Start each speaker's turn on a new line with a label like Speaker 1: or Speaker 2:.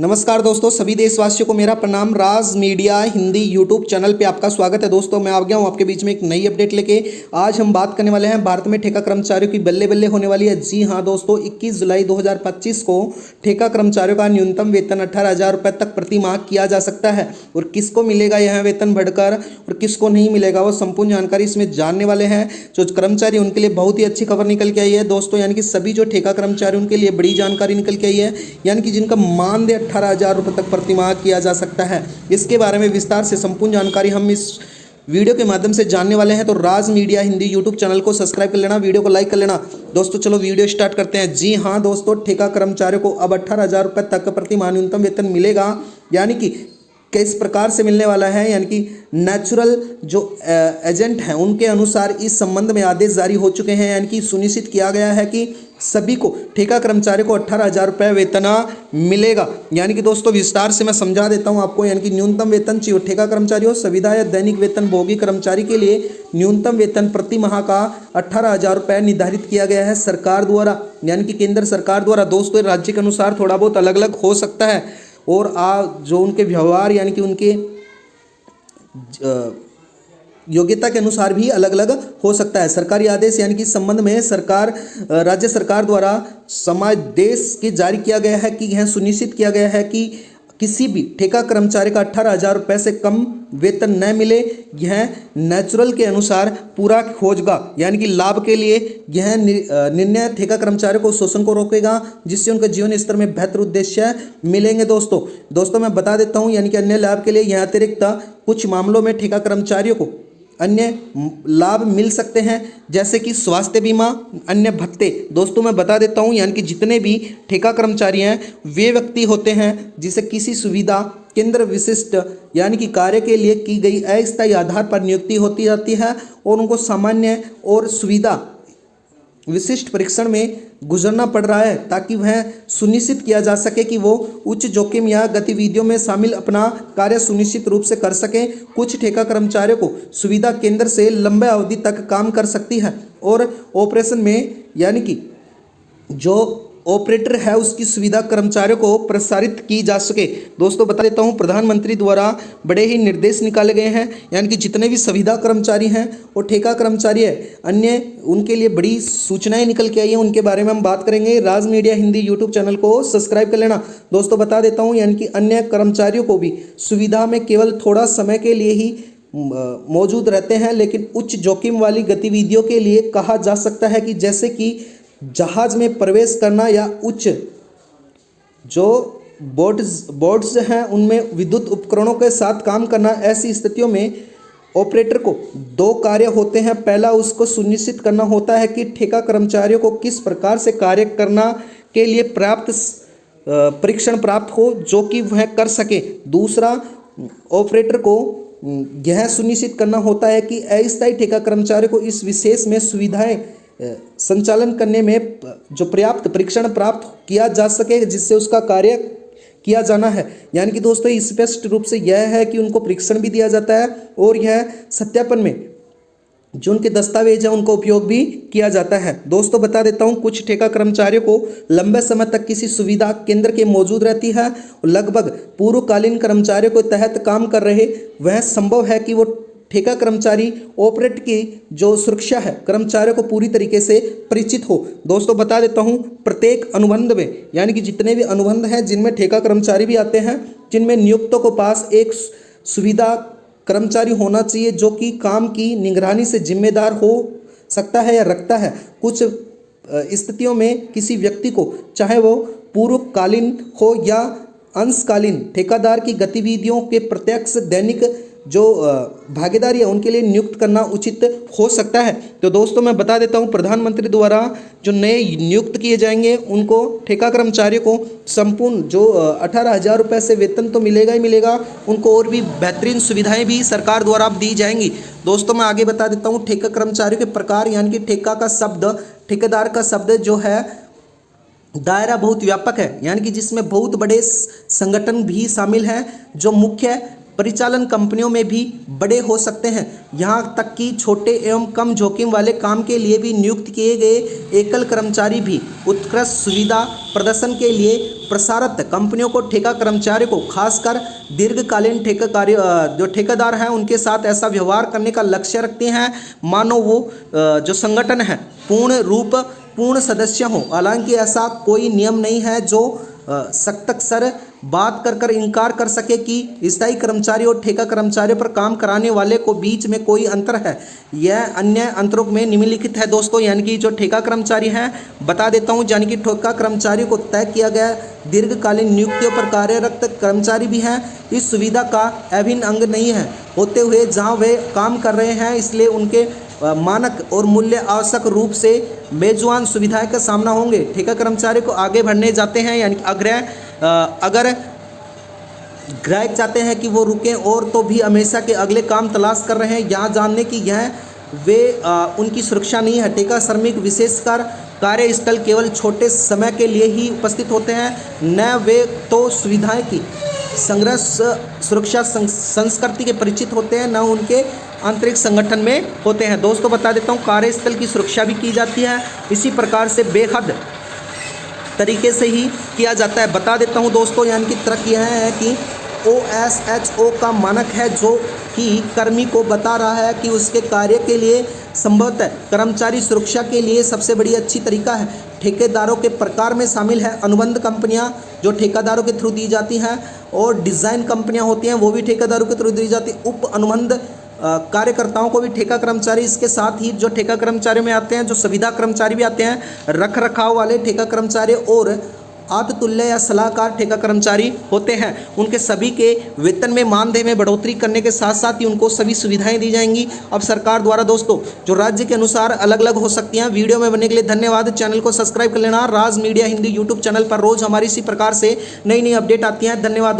Speaker 1: नमस्कार दोस्तों, सभी देशवासियों को मेरा प्रणाम। राज मीडिया हिंदी यूट्यूब चैनल पे आपका स्वागत है। दोस्तों मैं आ गया हूँ आपके बीच में एक नई अपडेट लेके। आज हम बात करने वाले हैं भारत में ठेका कर्मचारियों की बल्ले बल्ले होने वाली है। जी हाँ दोस्तों, 21 जुलाई 2025 को ठेका कर्मचारियों का न्यूनतम वेतन 18,000 रुपये तक प्रति माह किया जा सकता है। और किसको मिलेगा यह वेतन बढ़कर और किसको नहीं मिलेगा, वो संपूर्ण जानकारी इसमें जानने वाले हैं। जो कर्मचारी उनके लिए बहुत ही अच्छी खबर निकल के आई है दोस्तों, यानी कि सभी जो ठेका कर्मचारी उनके लिए बड़ी जानकारी निकल के आई है, यानी कि जिनका मानदेय 18,000 रुपये तक प्रति माह किया जा सकता है। इसके बारे में विस्तार से संपूर्ण जानकारी हम इस वीडियो के माध्यम से जानने वाले हैं। तो राज मीडिया हिंदी यूट्यूब चैनल को सब्सक्राइब कर लेना, वीडियो को लाइक कर लेना। दोस्तों चलो वीडियो स्टार्ट करते हैं। जी हाँ दोस्तों, ठेका कर्मचारियों को अब 18,000 रुपये तक प्रति माह न्यूनतम वेतन मिलेगा, यानी कि किस प्रकार से मिलने वाला है, यानी कि नेचुरल जो एजेंट हैं उनके अनुसार इस संबंध में आदेश जारी हो चुके हैं। यानी कि सुनिश्चित किया गया है कि सभी को ठेका कर्मचारी को 18,000 रुपये वेतन मिलेगा। यानी कि दोस्तों विस्तार से मैं समझा देता हूं आपको। यानी कि न्यूनतम वेतन चाहिए ठेका कर्मचारी हो, संविदा या दैनिक वेतन भोगी कर्मचारी के लिए न्यूनतम वेतन प्रति माह का 18,000 रुपये निर्धारित किया गया है सरकार द्वारा, यानी कि केंद्र सरकार द्वारा। दोस्तों राज्य के अनुसार थोड़ा बहुत अलग अलग हो सकता है और जो उनके व्यवहार यानी कि उनके योग्यता के अनुसार भी अलग अलग हो सकता है। सरकारी आदेश यानी कि इस संबंध में राज्य सरकार द्वारा समाज देश के जारी किया गया है कि यह सुनिश्चित किया गया है कि किसी भी ठेका कर्मचारी का 18,000 रुपये से कम वेतन न मिले। यह नेचुरल के अनुसार पूरा होगा, यानी कि लाभ के लिए यह निर्णय ठेका कर्मचारी को शोषण को रोकेगा, जिससे उनके जीवन स्तर में बेहतर उद्देश्य मिलेंगे। दोस्तों मैं बता देता हूं, यानी कि अन्य लाभ के लिए यह अतिरिक्त कुछ मामलों में ठेका कर्मचारियों को अन्य लाभ मिल सकते हैं, जैसे कि स्वास्थ्य बीमा, अन्य भत्ते। दोस्तों मैं बता देता हूं, यानी कि जितने भी ठेका कर्मचारी हैं वे व्यक्ति होते हैं जिसे किसी सुविधा केंद्र विशिष्ट यानी कि कार्य के लिए की गई अस्थायी आधार पर नियुक्ति होती जाती है और उनको सामान्य और सुविधा विशिष्ट परीक्षण में गुजरना पड़ रहा है, ताकि वह सुनिश्चित किया जा सके कि वो उच्च जोखिम या गतिविधियों में शामिल अपना कार्य सुनिश्चित रूप से कर सकें। कुछ ठेका कर्मचारियों को सुविधा केंद्र से लंबे अवधि तक काम कर सकती है और ऑपरेशन में यानी कि जो ऑपरेटर है उसकी सुविधा कर्मचारियों को प्रसारित की जा सके। दोस्तों बता देता हूं, प्रधानमंत्री द्वारा बड़े ही निर्देश निकाले गए हैं, यानी कि जितने भी संविदा कर्मचारी हैं और ठेका कर्मचारी है अन्य, उनके लिए बड़ी सूचनाएं निकल के आई हैं, उनके बारे में हम बात करेंगे। राज मीडिया हिंदी यूट्यूब चैनल को सब्सक्राइब कर लेना। दोस्तों बता देता हूँ, यानी कि अन्य कर्मचारियों को भी सुविधा में केवल थोड़ा समय के लिए ही मौजूद रहते हैं, लेकिन उच्च जोखिम वाली गतिविधियों के लिए कहा जा सकता है कि जैसे कि जहाज में प्रवेश करना या उच्च जो बोर्ड्स हैं उनमें विद्युत उपकरणों के साथ काम करना। ऐसी स्थितियों में ऑपरेटर को दो कार्य होते हैं। पहला, उसको सुनिश्चित करना होता है कि ठेका कर्मचारियों को किस प्रकार से कार्य करना के लिए पर्याप्त प्रशिक्षण प्राप्त हो जो कि वह कर सके। दूसरा, ऑपरेटर को यह सुनिश्चित करना होता है कि अस्थायी ठेका कर्मचारियों को इस विशेष में सुविधाएं संचालन करने में जो पर्याप्त प्रशिक्षण प्राप्त किया जा सके, जिससे उसका कार्य किया जाना है। यानी कि दोस्तों स्पष्ट रूप से यह है कि उनको प्रशिक्षण भी दिया जाता है और यह सत्यापन में जो उनके दस्तावेज हैं उनको उपयोग भी किया जाता है। दोस्तों बता देता हूं, कुछ ठेका कर्मचारियों को लंबे समय तक किसी सुविधा केंद्र के मौजूद रहती है। लगभग पूर्वकालीन कर्मचारियों के तहत काम कर रहे वह संभव है कि वो ठेका कर्मचारी ऑपरेट की जो सुरक्षा है कर्मचारियों को पूरी तरीके से परिचित हो। दोस्तों बता देता हूं, प्रत्येक अनुबंध में यानी कि जितने भी अनुबंध हैं जिनमें ठेका कर्मचारी भी आते हैं, जिनमें नियुक्तों को पास एक सुविधा कर्मचारी होना चाहिए जो कि काम की निगरानी से जिम्मेदार हो सकता है या रखता है। कुछ स्थितियों में किसी व्यक्ति को, चाहे वो पूर्वकालीन हो या अंशकालीन, ठेकेदार की गतिविधियों के प्रत्यक्ष दैनिक जो भागीदारी है उनके लिए नियुक्त करना उचित हो सकता है। तो दोस्तों मैं बता देता हूं, प्रधानमंत्री द्वारा जो नए नियुक्त किए जाएंगे उनको ठेका कर्मचारियों को संपूर्ण जो 18,000 रुपये से वेतन तो मिलेगा ही मिलेगा, उनको और भी बेहतरीन सुविधाएं भी सरकार द्वारा दी जाएंगी। दोस्तों मैं आगे बता देता हूँ, ठेका कर्मचारियों के प्रकार, यानी कि ठेका का शब्द, ठेकेदार का शब्द जो है दायरा बहुत व्यापक है, यानी कि जिसमें बहुत बड़े संगठन भी शामिल हैं। जो मुख्य परिचालन कंपनियों में भी बड़े हो सकते हैं। यहाँ तक कि छोटे एवं कम जोखिम वाले काम के लिए भी नियुक्त किए गए एकल कर्मचारी भी उत्कृष्ट सुविधा प्रदर्शन के लिए प्रसारित कंपनियों को ठेका कर्मचारी को खासकर दीर्घकालीन जो ठेकेदार हैं उनके साथ ऐसा व्यवहार करने का लक्ष्य रखते हैं मानो वो जो संगठन है पूर्ण सदस्य हो। हालांकि ऐसा कोई नियम नहीं है जो सख्त अक्सर बात कर इनकार कर सके कि स्थायी कर्मचारी और ठेका कर्मचारियों पर काम कराने वाले को बीच में कोई अंतर है। यह अन्य अंतरों में निम्नलिखित है दोस्तों, यानी कि जो ठेका कर्मचारी हैं बता देता हूं, यानी कि ठेका कर्मचारी को तय किया गया दीर्घकालीन नियुक्तियों पर कार्यरत कर्मचारी भी हैं इस सुविधा का अभिन्न अंग नहीं है होते हुए जहां वे काम कर रहे हैं, इसलिए उनके मानक और मूल्य आवश्यक रूप से मेजबान सुविधाएं का सामना होंगे। ठेका कर्मचारी को आगे बढ़ने जाते हैं, यानी अगर ग्राहक चाहते हैं कि वो रुकें और तो भी हमेशा के अगले काम तलाश कर रहे हैं, यहाँ जानने की यह वे उनकी सुरक्षा नहीं है। ठेका श्रमिक विशेषकर कार्यस्थल केवल छोटे समय के लिए ही उपस्थित होते हैं, न वे तो सुविधाएं की संग्रह सुरक्षा संस्कृति के परिचित होते हैं, न उनके आंतरिक संगठन में होते हैं। दोस्तों बता देता हूँ, कार्यस्थल की सुरक्षा भी की जाती है इसी प्रकार से बेहद तरीके से ही किया जाता है। बता देता हूँ दोस्तों, यानी कि तर्क यह है कि OSHO का मानक है जो कि कर्मी को बता रहा है कि उसके कार्य के लिए संभवतः कर्मचारी सुरक्षा के लिए सबसे बड़ी अच्छी तरीका है। ठेकेदारों के प्रकार में शामिल है अनुबंध कंपनियां जो ठेकेदारों के थ्रू दी जाती हैं, और डिज़ाइन कंपनियां होती हैं वो भी ठेकेदारों के थ्रू दी जाती हैं। उप अनुबंध कार्यकर्ताओं को भी ठेका कर्मचारी, इसके साथ ही जो ठेका कर्मचारी में आते हैं जो सुविधा कर्मचारी भी आते हैं, रख रखाव वाले ठेका कर्मचारी और आतुल्य या सलाहकार ठेका कर्मचारी होते हैं। उनके सभी के वेतन में मानदेय में बढ़ोतरी करने के साथ साथ ही उनको सभी सुविधाएं दी जाएंगी अब सरकार द्वारा दोस्तों, जो राज्य के अनुसार अलग अलग हो सकती हैं। वीडियो में बनने के लिए धन्यवाद। चैनल को सब्सक्राइब कर लेना। राज मीडिया हिंदी यूट्यूब चैनल पर रोज हमारी इसी प्रकार से नई नई अपडेट आती हैं। धन्यवाद।